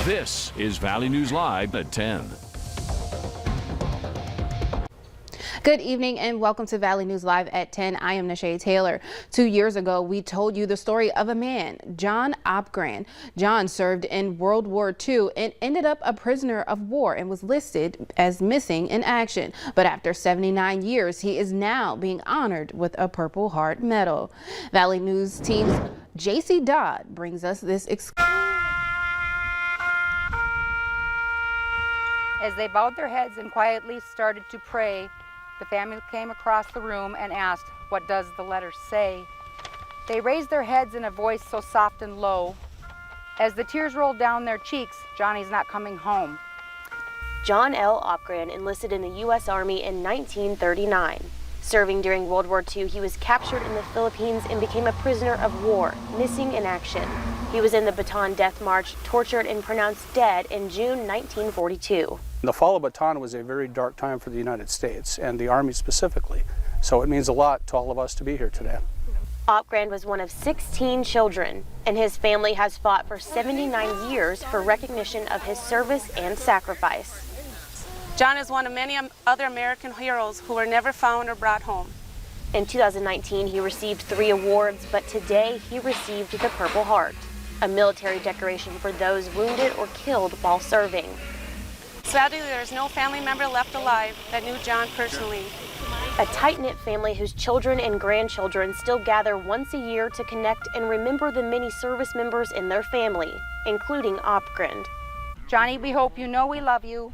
This is Valley News Live at 10. Good evening and welcome to Valley News Live at 10. I am Nashay Taylor. 2 years ago, we told you the story of a man, John Opgran. John served in World War II and ended up a prisoner of war and was listed as missing in action. But after 79 years, he is now being honored with a Purple Heart Medal. Valley News team's JC Dodd brings us this As they bowed their heads and quietly started to pray, the family came across the room and asked, "What does the letter say?" They raised their heads in a voice so soft and low. As the tears rolled down their cheeks, Johnny's not coming home. John L. Opgran enlisted in the U.S. Army in 1939. Serving during World War II, he was captured in the Philippines and became a prisoner of war, missing in action. He was in the Bataan Death March, tortured and pronounced dead in June 1942. The fall of Bataan was a very dark time for the United States and the Army specifically, so it means a lot to all of us to be here today. Opgran was one of 16 children, and his family has fought for 79 years for recognition of his service and sacrifice. John is one of many other American heroes who were never found or brought home. In 2019, he received 3 awards, but today he received the Purple Heart, a military decoration for those wounded or killed while serving. Sadly, there is no family member left alive that knew John personally. A tight-knit family whose children and grandchildren still gather once a year to connect and remember the many service members in their family, including Opgran. Johnny, we hope you know we love you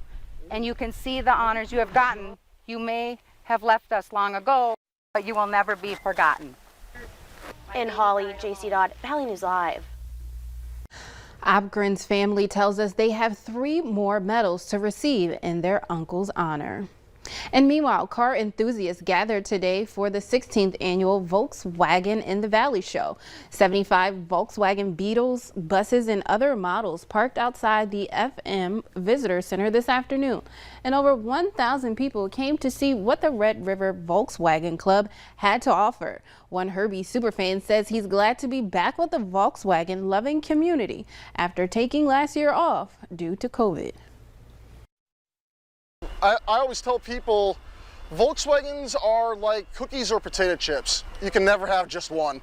and you can see the honors you have gotten. You may have left us long ago, but you will never be forgotten. In Holly, JC Dodd, Valley News Live. Opgran's family tells us they have 3 more medals to receive in their uncle's honor. And meanwhile, car enthusiasts gathered today for the 16th annual Volkswagen in the Valley show. 75 Volkswagen Beetles, buses, and other models parked outside the FM Visitor Center this afternoon. And over 1,000 people came to see what the Red River Volkswagen Club had to offer. One Herbie superfan says he's glad to be back with the Volkswagen-loving community after taking last year off due to COVID. I always tell people Volkswagens are like cookies or potato chips. You can never have just one.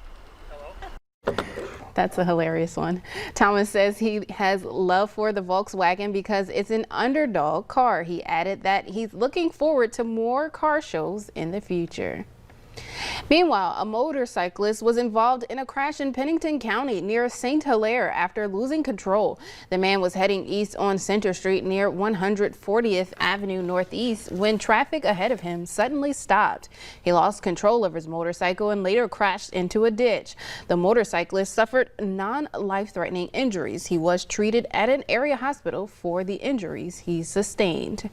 That's a hilarious one. Thomas says he has love for the Volkswagen because it's an underdog car. He added that he's looking forward to more car shows in the future. Meanwhile, a motorcyclist was involved in a crash in Pennington County near St. Hilaire after losing control. The man was heading east on Center Street near 140th Avenue Northeast when traffic ahead of him suddenly stopped. He lost control of his motorcycle and later crashed into a ditch. The motorcyclist suffered non-life-threatening injuries. He was treated at an area hospital for the injuries he sustained.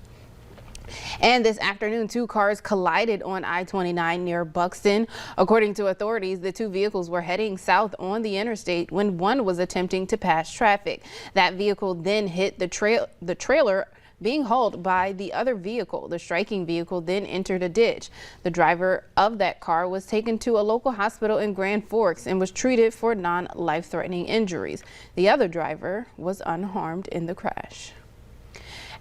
And this afternoon, 2 cars collided on I29 near Buxton. According to authorities, the 2 vehicles were heading south on the interstate when one was attempting to pass traffic. That vehicle then hit the trailer being hauled by the other vehicle. The striking vehicle then entered a ditch. The driver of that car was taken to a local hospital in Grand Forks and was treated for non-life-threatening injuries. The other driver was unharmed in the crash.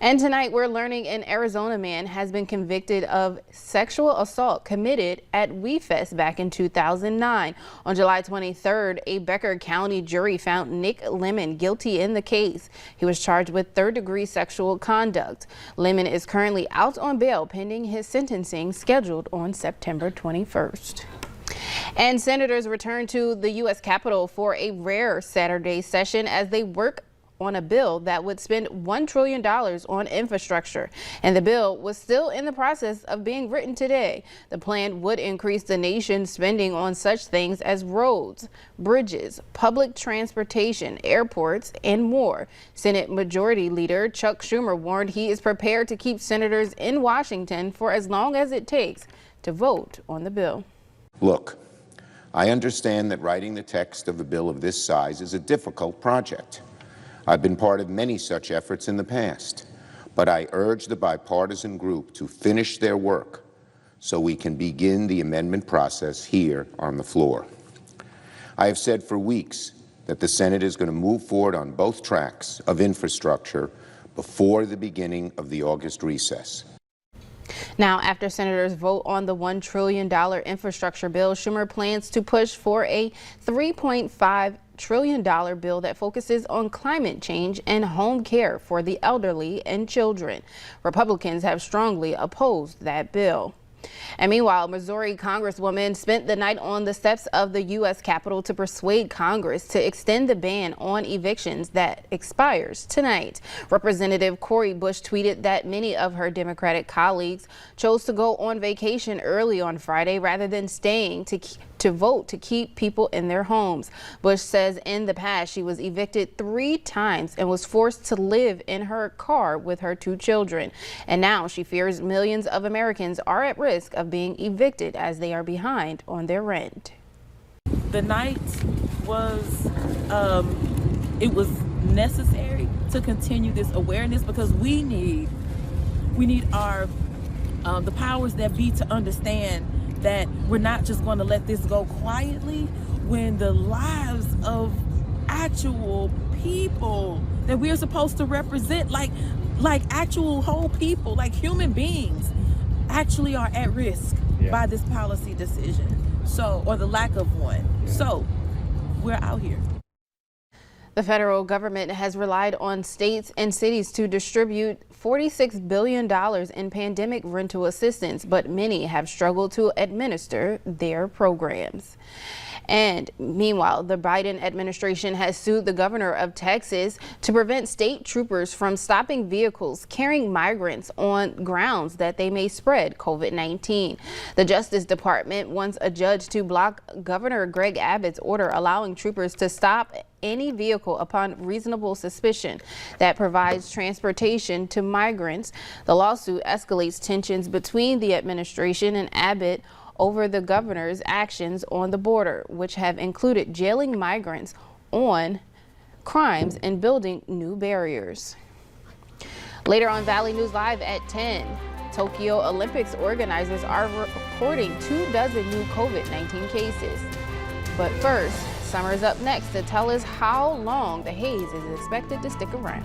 And tonight we're learning an Arizona man has been convicted of sexual assault committed at WeFest back in 2009. On July 23rd, a Becker County jury found Nick Lemmon guilty in the case. He was charged with 3rd-degree sexual conduct. Lemmon is currently out on bail pending his sentencing scheduled on September 21st. And senators return to the U.S. Capitol for a rare Saturday session as they work on a bill that would spend $1 trillion on infrastructure. And the bill was still in the process of being written today. The plan would increase the nation's spending on such things as roads, bridges, public transportation, airports, and more. Senate Majority Leader Chuck Schumer warned he is prepared to keep senators in Washington for as long as it takes to vote on the bill. Look, I understand that writing the text of a bill of this size is a difficult project. I've been part of many such efforts in the past, but I urge the bipartisan group to finish their work so we can begin the amendment process here on the floor. I have said for weeks that the Senate is going to move forward on both tracks of infrastructure before the beginning of the August recess. Now, after senators vote on the $1 trillion infrastructure bill, Schumer plans to push for a $3.5 trillion bill that focuses on climate change and home care for the elderly and children. Republicans have strongly opposed that bill. And meanwhile, Missouri Congresswoman spent the night on the steps of the U.S. Capitol to persuade Congress to extend the ban on evictions that expires tonight. Representative Cori Bush tweeted that many of her Democratic colleagues chose to go on vacation early on Friday rather than staying to vote to keep people in their homes. Bush says in the past she was evicted 3 times and was forced to live in her car with her 2 children. And now she fears millions of Americans are at risk of being evicted as they are behind on their rent. The night was, it was necessary to continue this awareness because we need our, the powers that be to understand that we're not just going to let this go quietly when the lives of actual people that we're supposed to represent, like actual whole people, like human beings, actually are at risk by this policy decision, or the lack of one. So we're out here. The federal government has relied on states and cities to distribute $46 billion in pandemic rental assistance, but many have struggled to administer their programs. And meanwhile, the Biden administration has sued the governor of Texas to prevent state troopers from stopping vehicles carrying migrants on grounds that they may spread COVID-19. The Justice Department wants a judge to block Governor Greg Abbott's order allowing troopers to stop any vehicle upon reasonable suspicion that provides transportation to migrants. The lawsuit escalates tensions between the administration and Abbott over the governor's actions on the border, which have included jailing migrants on crimes and building new barriers. Later on Valley News Live at 10, Tokyo Olympics organizers are reporting 24 new COVID-19 cases. But first, Summer's up next to tell us how long the haze is expected to stick around.